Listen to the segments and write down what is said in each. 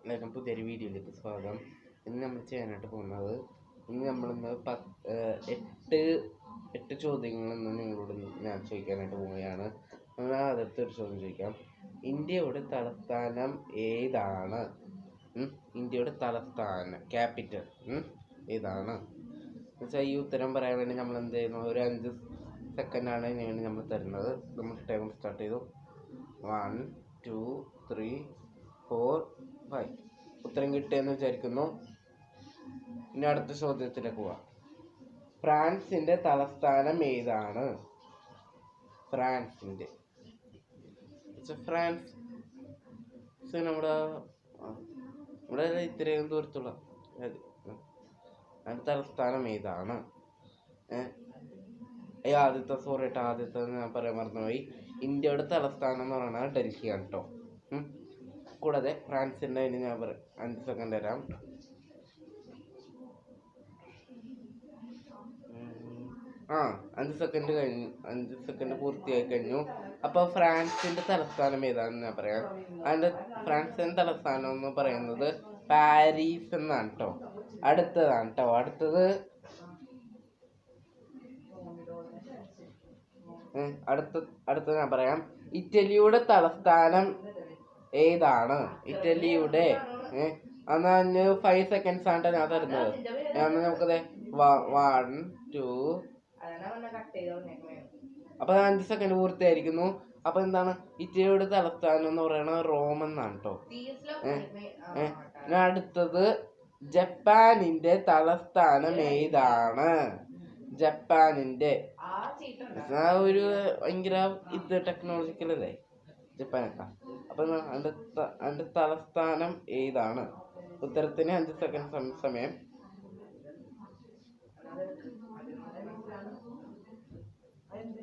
എല്ലാവർക്കും പുതിയൊരു വീഡിയോയിലേക്ക് സ്വാഗതം. ഇന്ന് നമ്മൾ ചെയ്യാനായിട്ട് പോകുന്നത്, നമ്മളിന്ന് 8 ചോദ്യങ്ങൾ നിങ്ങളോട് ഞാൻ ചോദിക്കാനായിട്ട് പോവുകയാണ്. നമ്മൾ ആദ്യത്തെ ഒരു ചോദ്യം ചോദിക്കാം. ഇന്ത്യയുടെ തലസ്ഥാനം ഏതാണ്? ഇന്ത്യയുടെ തലസ്ഥാനം ക്യാപിറ്റൽ ഏതാണ് എന്നുവെച്ചാൽ ഈ ഉത്തരം പറയാൻ വേണ്ടി നമ്മൾ എന്ത് ചെയ്യുന്നു, ഒരു 5 സെക്കൻഡാണ് ഇതിനുവേണ്ടി നമ്മൾ തരുന്നത്. നമ്മൾ ടൈം സ്റ്റാർട്ട് ചെയ്തു. 1 2 3 4 5. ഉത്തരം കിട്ടിയെന്ന് വിചാരിക്കുന്നു. ഇനി അടുത്ത ചോദ്യത്തിലേക്ക് പോവാം. ഫ്രാൻസിന്റെ തലസ്ഥാനം ഏതാണ്? ഫ്രാൻസ് നമ്മുടെ ഇത്രയും ദൂരത്തുള്ള അതിന്റെ തലസ്ഥാനം ഏതാണ്? ആദ്യത്തെ ഞാൻ പറയാൻ മറന്നുപോയി. ഇന്ത്യയുടെ തലസ്ഥാനം എന്ന് പറയുന്നത് ഡൽഹിയാണ് കേട്ടോ. കൂടാതെ ഫ്രാൻസിൻ്റെ അതിന് ഞാൻ 5 സെക്കൻഡ് തരാം. 5 സെക്കൻഡ് കഴിഞ്ഞു. 5 സെക്കൻഡ് പൂർത്തിയായി കഴിഞ്ഞു. അപ്പോൾ ഫ്രാൻസിന്റെ തലസ്ഥാനം ഏതാണെന്ന് ഞാൻ പറയാം. ഫ്രാൻസിന്റെ തലസ്ഥാനം എന്ന് പറയുന്നത് പാരീസ് എന്നാണ് കേട്ടോ. അടുത്തത് ഞാൻ പറയാം. ഇറ്റലിയുടെ തലസ്ഥാനം ഏതാണ്? ഇറ്റലിയുടെ 5 സെക്കൻഡ്സ് ആണ് ഞാൻ തരുന്നത്. നമുക്കത് 1 2 അപ്പൊ 5 സെക്കൻഡ് പൂർത്തിയായിരിക്കുന്നു. അപ്പൊ എന്താണ് ഇറ്റലിയുടെ തലസ്ഥാനം എന്ന് പറയുന്നത്? റോം എന്നാണ് കേട്ടോ. അടുത്തത് ജപ്പാനിന്റെ തലസ്ഥാനം ഏതാണ്? ജപ്പാനിന്റെ ഒരു ഭയങ്കര ടെക്നോളജിക്കൽ അല്ലേ ജപ്പാനൊക്കെ. അപ്പൊ അതിന്റെ തലസ്ഥാനം ഏതാണ്? ഉത്തരത്തിന് 5 സെക്കൻഡ് സമയം.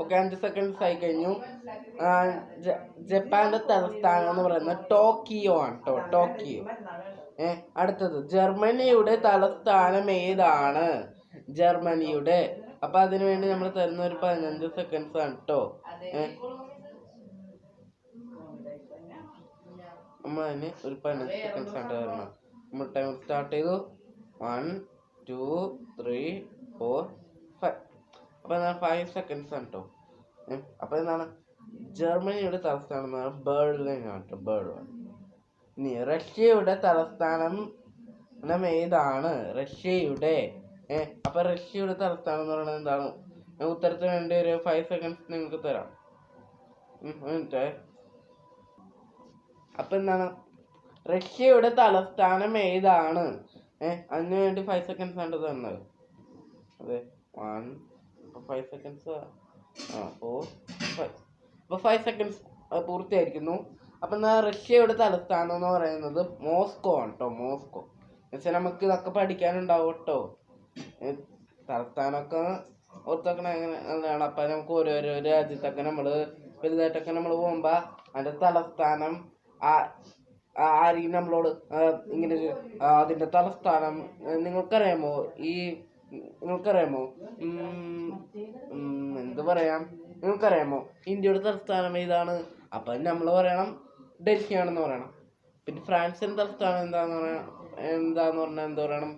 ഓക്കെ, 5 സെക്കൻഡ്സ് ആയി കഴിഞ്ഞു. ജപ്പാന്റെ തലസ്ഥാനം എന്ന് പറയുന്നത് ടോക്കിയോ ആണ് കേട്ടോ. ടോക്കിയോ. അടുത്തത് ജർമ്മനിയുടെ തലസ്ഥാനം ഏതാണ്? ജർമ്മനിയുടെ. അപ്പൊ അതിനുവേണ്ടി നമ്മൾ തരുന്ന ഒരു 15 സെക്കൻഡ്സ് ആണ് കേട്ടോ. നമ്മൾ അതിന് ഒരു 15 സെക്കൻഡ്സ് ആണ് തരണം. നമ്മൾ ടൈം സ്റ്റാർട്ട് ചെയ്തു. 1 2 3 4 5. അപ്പൊ 5 സെക്കൻഡ്സ് ആണ് കേട്ടോ. അപ്പൊ എന്താണ് ജർമ്മനിയുടെ തലസ്ഥാനം ബെർലിൻ ആണ് കേട്ടോ. ബെർലിൻ. ഇനി റഷ്യയുടെ തലസ്ഥാനം ഏതാണ്? റഷ്യയുടെ. അപ്പൊ റഷ്യയുടെ തലസ്ഥാനം എന്ന് പറയുന്നത് എന്താണ്? ഉത്തരത്തിന് വേണ്ടി ഒരു 5 സെക്കൻഡ്സ് നിങ്ങൾക്ക് തരാം. അപ്പൊ എന്താണ് റഷ്യയുടെ തലസ്ഥാനം ഏതാണ്? അതിനു വേണ്ടി 5 സെക്കൻഡ്സ് ആണ് തന്നത്. അതെ, 1 5 സെക്കൻഡ്സ് 4 5. അപ്പൊ 5 സെക്കൻഡ്സ് പൂർത്തിയായിരിക്കുന്നു. അപ്പൊ റഷ്യയുടെ തലസ്ഥാനം എന്ന് പറയുന്നത് മോസ്കോ ആണ് കേട്ടോ. മോസ്കോ എന്നുവെച്ചാൽ നമുക്ക് ഇതൊക്കെ പഠിക്കാനുണ്ടാവും കേട്ടോ. തലസ്ഥാനമൊക്കെ ഓർത്തൊക്കെ അങ്ങനെയാണ്. അപ്പൊ നമുക്ക് ഓരോരോ രാജ്യത്തൊക്കെ വലുതായിട്ടൊക്കെ നമ്മൾ പോകുമ്പോ അതിന്റെ തലസ്ഥാനം ആരെയും നമ്മളോട് ഇങ്ങനെ അതിന്റെ തലസ്ഥാനം നിങ്ങൾക്കറിയാമോ? എന്ത് പറയാം, നിങ്ങൾക്കറിയാമോ ഇന്ത്യയുടെ തലസ്ഥാനം ഏതാണ്? അപ്പൊ നമ്മൾ പറയണം ഡൽഹിയാണെന്ന് പറയണം. പിന്നെ ഫ്രാൻസിന്റെ തലസ്ഥാനം എന്താന്ന് പറഞ്ഞാൽ എന്ത് പറയണം?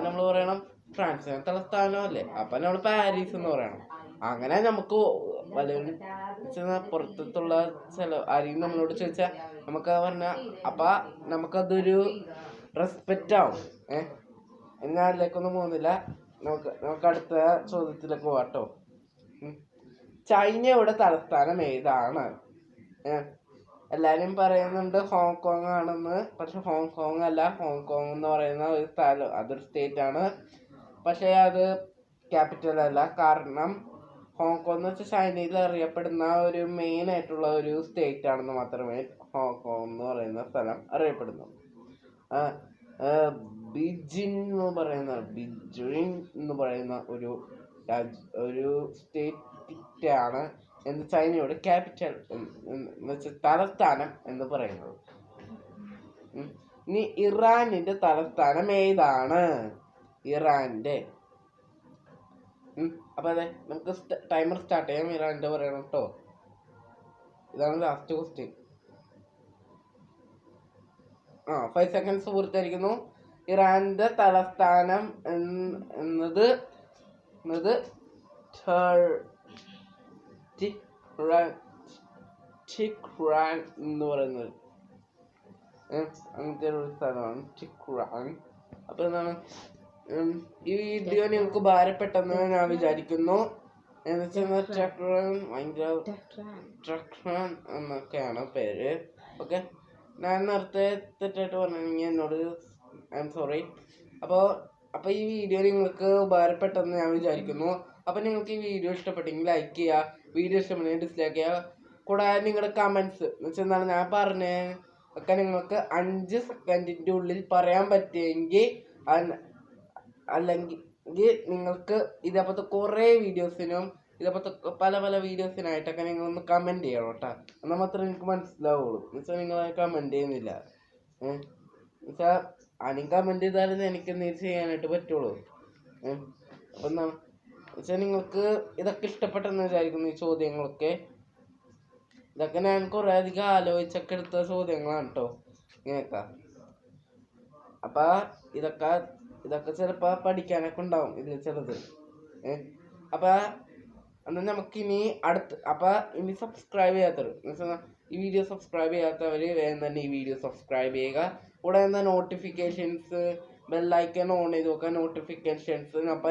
നമ്മൾ പറയണം ഫ്രാൻസിന്റെ തലസ്ഥാനം അല്ലേ, അപ്പൊ നമ്മൾ പാരീസ് എന്ന് പറയണം. അങ്ങനെ നമുക്ക് പുറത്തുള്ള ആരെയും നമ്മളോട് ചോദിച്ചാൽ നമുക്ക് പറഞ്ഞാൽ അപ്പൊ നമുക്കതൊരു റെസ്പെക്റ്റ് ആവും. ഞാൻ അതിലേക്കൊന്നും പോകുന്നില്ല. നമുക്ക് അടുത്ത ചോദ്യത്തിലേക്ക് പോവാട്ടോ. ചൈനയുടെ തലസ്ഥാനം ഏതാണ്? എല്ലാരും പറയുന്നുണ്ട് ഹോങ്കോങ് ആണെന്ന്. പക്ഷെ ഹോങ്കോങ് അല്ല. ഹോങ്കോങ് എന്ന് പറയുന്ന ഒരു സ്ഥലം, അതൊരു സ്റ്റേറ്റ് ആണ്. പക്ഷെ അത് ക്യാപിറ്റൽ അല്ല. കാരണം ഹോങ്കോങ് എന്ന് വെച്ചാൽ ചൈനയിൽ അറിയപ്പെടുന്ന ഒരു മെയിൻ ആയിട്ടുള്ള ഒരു സ്റ്റേറ്റ് ആണെന്ന് മാത്രമേ ഹോങ്കോങ് എന്ന് പറയുന്ന സ്ഥലം അറിയപ്പെടുന്നു. ബീജിംഗ് എന്ന് പറയുന്ന ഒരു സ്റ്റേറ്റ് ആണ് ചൈനയുടെ ക്യാപിറ്റൽ എന്ന് വെച്ചാൽ തലസ്ഥാനം എന്ന് പറയുന്നത്. ഇനി ഇറാനിന്റെ തലസ്ഥാനം ഏതാണ്? ഇറാന്റെ. അപ്പൊ അതെ, നമുക്ക് ടൈമർ സ്റ്റാർട്ട് ചെയ്യാം. ഇറാന്റെ പറയണം കേട്ടോ. ഇതാണ് ലാസ്റ്റ് ക്വസ്റ്റ്യൻ. 5 സെക്കൻഡ്സ് പൂർത്തീകരിക്കുന്നു. ഇറാന്റെ തലസ്ഥാനം എന്നത് ടെഹ്റാൻ എന്ന് പറയുന്നത് അങ്ങനത്തെ ഒരു സ്ഥലമാണ് ടെഹ്റാൻ. അപ്പൊ എന്താണ്, ഈ വീഡിയോ നിങ്ങൾക്ക് ഉപകാരപ്പെട്ടെന്ന് ഞാൻ വിചാരിക്കുന്നു. ടെഹ്റാൻ എന്നൊക്കെയാണ് പേര്. ഓക്കെ, ഞാൻ നേരത്തെ തെറ്റായിട്ട് പറഞ്ഞെങ്കിൽ എന്നോട് ഐ എം സോറി. അപ്പോൾ ഈ വീഡിയോ നിങ്ങൾക്ക് ഉപകാരപ്പെട്ടെന്ന് ഞാൻ വിചാരിക്കുന്നു. അപ്പോൾ നിങ്ങൾക്ക് ഈ വീഡിയോ ഇഷ്ടപ്പെട്ടെങ്കിൽ ലൈക്ക് ചെയ്യുക, വീഡിയോ ഇഷ്ടപ്പെട്ടെങ്കിൽ ഡിസ്ലൈക്ക് ചെയ്യുക. കൂടാതെ നിങ്ങളുടെ കമൻസ് എന്ന് വെച്ചാൽ എന്താണ് ഞാൻ പറഞ്ഞത് ഒക്കെ നിങ്ങൾക്ക് 5 സെക്കൻഡിൻ്റെ ഉള്ളിൽ പറയാൻ പറ്റുമെങ്കിൽ, അല്ലെങ്കിൽ നിങ്ങൾക്ക് ഇതേപോലത്തെ കുറേ വീഡിയോസിനും ഇതേപോലത്തെ പല വീഡിയോസിനായിട്ടൊക്കെ നിങ്ങളൊന്ന് കമൻറ്റ് ചെയ്യണം കേട്ടോ. എന്നാൽ മാത്രമേ എനിക്ക് മനസ്സിലാവുള്ളൂ. എന്നുവെച്ചാൽ നിങ്ങൾ കമൻറ്റ് ചെയ്യുന്നില്ല. എന്നുവെച്ചാൽ ആരും കമൻറ്റ് ചെയ്താലും എനിക്ക് എന്തെങ്കിലും ചെയ്യാനായിട്ട് പറ്റുള്ളൂ. അപ്പം എന്താണ് വെച്ചാൽ നിങ്ങൾക്ക് ഇതൊക്കെ ഇഷ്ടപ്പെട്ടെന്ന് വിചാരിക്കുന്നു. ഈ ചോദ്യങ്ങളൊക്കെ ഇതൊക്കെ ഞാൻ കുറേ അധികം ആലോചിച്ചൊക്കെ എടുത്ത ചോദ്യങ്ങളാണ് കേട്ടോ ഇങ്ങനെയൊക്കെ. അപ്പം ഇതൊക്കെ ചിലപ്പോൾ പഠിക്കാനൊക്കെ ഉണ്ടാവും ഇതിൽ ചിലത്. അപ്പം എന്നാൽ നമുക്കിനി ഇനി സബ്സ്ക്രൈബ് ചെയ്യാത്തവർ ഈ വീഡിയോ സബ്സ്ക്രൈബ് ചെയ്യാത്തവർ വേഗം തന്നെ ഈ വീഡിയോ സബ്സ്ക്രൈബ് ചെയ്യുക. കൂടെ എന്താ നോട്ടിഫിക്കേഷൻസ് ബെല്ലൈക്കൺ ഓൺ ചെയ്ത് നോക്കുക, നോട്ടിഫിക്കേഷൻസ്. അപ്പം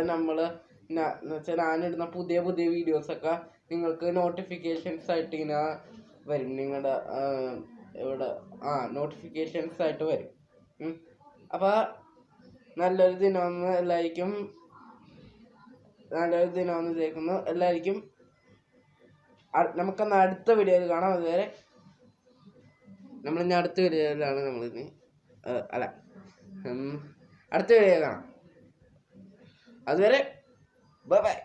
എന്നുവെച്ചാൽ ഞാനിടുന്ന പുതിയ വീഡിയോസൊക്കെ നിങ്ങൾക്ക് നോട്ടിഫിക്കേഷൻസ് ആയിട്ട് ഇങ്ങനെ വരും. നിങ്ങളുടെ നോട്ടിഫിക്കേഷൻസ് ആയിട്ട് വരും. അപ്പോൾ നല്ലൊരു ദിനമെന്ന് എല്ലാവർക്കും വിചാരിക്കുന്നു. എല്ലാവർക്കും നമുക്കെന്നാൽ അടുത്ത വീഡിയോയിൽ കാണാം. അതുവരെ നമ്മളിനി അടുത്ത വീഡിയോയിലാണ് അടുത്ത വീഡിയോ കാണാം. അതുവരെ ബൈ.